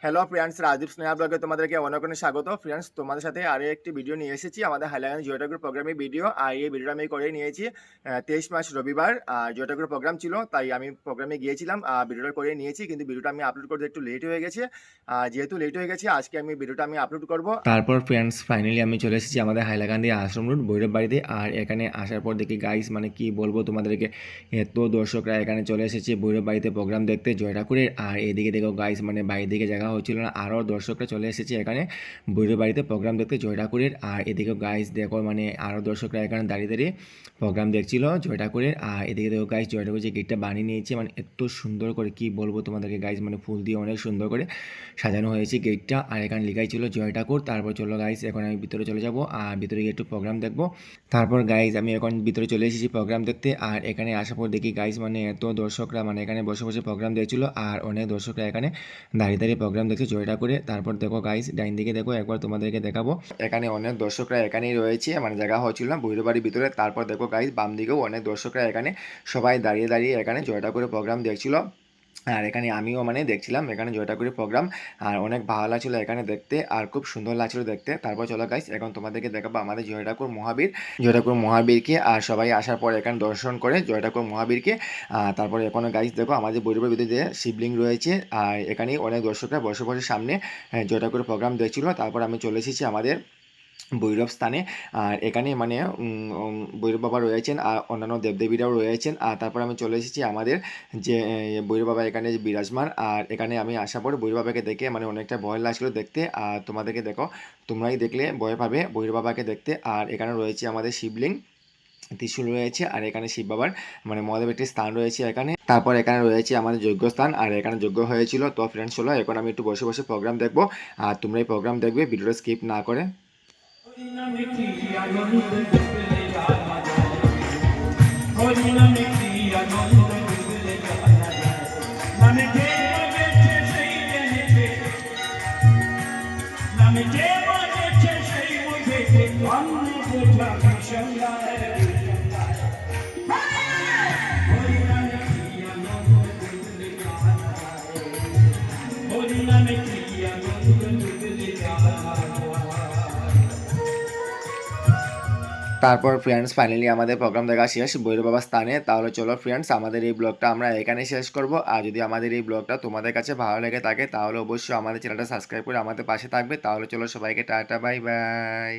Hello friends, Rajdeep Sneha ব্লগে তোমাদেরকে অনেক অনেক স্বাগত। ফ্রেন্ডস, তোমাদের সাথে আরও একটি ভিডিও নিয়ে এসেছি, আমাদের হাইলাকান্দি জিওটাগ্রুপ প্রোগ্রামের ভিডিও। আর এই ভিডিওটা আমি করে নিয়েছি 23 মার্চ রবিবার। জিওটাগ্রুপ প্রোগ্রাম ছিল, তাই আমি প্রোগ্রামে গিয়েছিলাম, ভিডিওটা করে নিয়েছি, কিন্তু ভিডিওটা আমি আপলোড করতে একটু লেট হয়ে গেছে। যেহেতু লেট হয়ে গেছে, আজকে আমি ভিডিওটা আপলোড করব। তারপর ফ্রেন্ডস ফাইনালি আমি চলে এসেছি আমাদের হাইলাকান্দি আশ্রম রোড ভৈরব বাড়িতে। আর এখানে আসার পর দেখি গাইস মানে কি বলবো তোমাদেরকে, এত দর্শকরা এখানে চলে এসেছে ভৈরব বাড়িতে প্রোগ্রাম দেখতে জয় ঠাকুরের। আর এদিকে দেখো গাইস মানে বাইরের দিকে জায়গা হচ্ছিল না, আরও দর্শকরা চলে এসেছে এখানে ভৈরব বাড়িতে প্রোগ্রাম দেখতে জয় ঠাকুরের। আর এদিকে গাইস দেখো মানে আরও দর্শকরা এখানে দাঁড়িয়ে দাঁড়িয়ে প্রোগ্রাম দেখছিল জয় ঠাকুরের। আর এদিকে দেখো গাইস জয় ঠাকুর যে গেটটা বানিয়ে নিয়েছে মানে এত সুন্দর করে কি বলবো তোমাদেরকে গাইস, মানে ফুল দিয়ে অনেক সুন্দর করে সাজানো হয়েছে গেটটা। আর এখানে লেখাই ছিল জয় ঠাকুর। তারপর চলো গাইস এখন আমি ভিতরে চলে যাব আর ভিতরে গিয়ে একটু প্রোগ্রাম দেখবো। তারপর গাইস আমি এখন ভিতরে চলে এসেছি প্রোগ্রাম দেখতে। আর এখানে আসার পর দেখি গাইস মানে এত দর্শকরা মানে এখানে বসে বসে প্রোগ্রাম দেখছিল, আর অনেক দর্শকরা এখানে দাঁড়িয়ে দাঁড়িয়ে প্রোগ্রাম দেখছে জয় ঠাকুরে। তারপর দেখো গাইস ডাইন দিকে দেখো, একবার তোমাদেরকে দেখাবো, এখানে অনেক দর্শকরা এখানেই রয়েছে, মানে জায়গা হচ্ছিল না ভৈরব বাড়ির ভিতরে। তারপর দেখো গাইস বাম দিকেও অনেক দর্শকরা এখানে সবাই দাঁড়িয়ে দাঁড়িয়ে এখানে জয় ঠাকুরে প্রোগ্রাম দেখছিল। আর এখানে আমিও মানে দেখছিলাম এখানে জয় ঠাকুরের প্রোগ্রাম। আর অনেক ভালো লাগছিলো এখানে দেখতে, আর খুব সুন্দর লাগছিলো দেখতে। তারপর চলো গাইস এখন তোমাদেরকে দেখাবো আমাদের জয় ঠাকুর মহাবীর, জয় ঠাকুর মহাবীরকে। আর সবাই আসার পর এখানে দর্শন করে জয় ঠাকুর মহাবীরকে। তারপরে এখনো গাইস দেখো আমাদের বৈরবের ভিতরে যে শিবলিঙ্গ রয়েছে, আর এখানে অনেক দর্শকরা বসে বসে সামনে জয় ঠাকুরের প্রোগ্রাম দেখছিল। তারপর আমি চলে এসেছি আমাদের ভৈরব স্থানে। আর এখানে মানে ভৈরব বাবা রয়েছেন, আর অন্যান্য দেবদেবীরাও রয়েছেন। আর তারপর আমি চলে এসেছি আমাদের যে ভৈরব বাবা এখানে যে বিরাজমান। আর এখানে আমি আসার পর ভৈরব বাবাকে দেখে মানে অনেকটা ভয় লাগছিলো দেখতে। আর তোমাদেরকে দেখো, তোমরাই দেখলে ভয় পাবে ভৈরব বাবাকে দেখতে। আর এখানে রয়েছে আমাদের শিবলিঙ্গ, ত্রিশূল রয়েছে, আর এখানে শিব বাবার মানে মহাদেব একটি স্থান রয়েছে এখানে। তারপর এখানে রয়েছে আমাদের যজ্ঞ স্থান, আর এখানে যজ্ঞ হয়েছিল। তো ফ্রেন্ডস চলো এখন আমি একটু বসে বসে প্রোগ্রাম দেখবো, আর তোমরা এই প্রোগ্রাম দেখবে ভিডিওটা স্কিপ না করে। তারপর ফ্রেন্ডস ফাইনালি আমাদের প্রোগ্রাম দেখা শেষ ভৈরব বাবার স্থানে। তাহলে চলো ফ্রেন্ডস আমাদের এই ব্লগটা আমরা এখানে শেষ করব। আর যদি আমাদের এই ব্লগটা তোমাদের কাছে ভালো লেগে থাকে তাহলে অবশ্যই আমাদের চ্যানেলটা সাবস্ক্রাইব করে আমাদের পাশে থাকবে। তাহলে চলো সবাইকে টাটা বাই বাই।